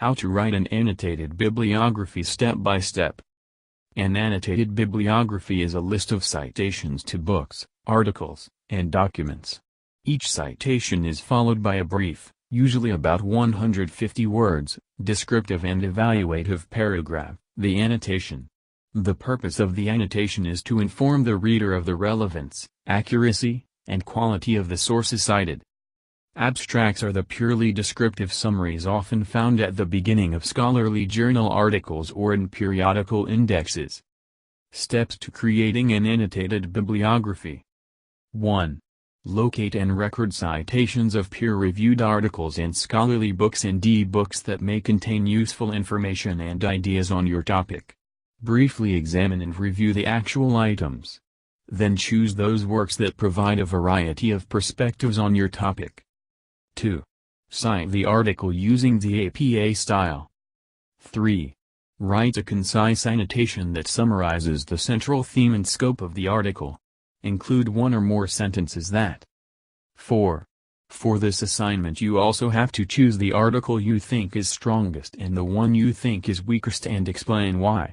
How to write an annotated bibliography step by step. An annotated bibliography is a list of citations to books, articles, and documents. Each citation is followed by a brief, usually about 150 words, descriptive and evaluative paragraph, the annotation. The purpose of the annotation is to inform the reader of the relevance, accuracy, and quality of the sources cited. Abstracts are the purely descriptive summaries often found at the beginning of scholarly journal articles or in periodical indexes. Steps to creating an annotated bibliography. 1. Locate and record citations of peer-reviewed articles and scholarly books and e-books that may contain useful information and ideas on your topic. Briefly examine and review the actual items. Then choose those works that provide a variety of perspectives on your topic. 2. Cite the article using the APA style. 3. Write a concise annotation that summarizes the central theme and scope of the article. Include one or more sentences that. 4. For this assignment you also have to choose the article you think is strongest and the one you think is weakest and explain why.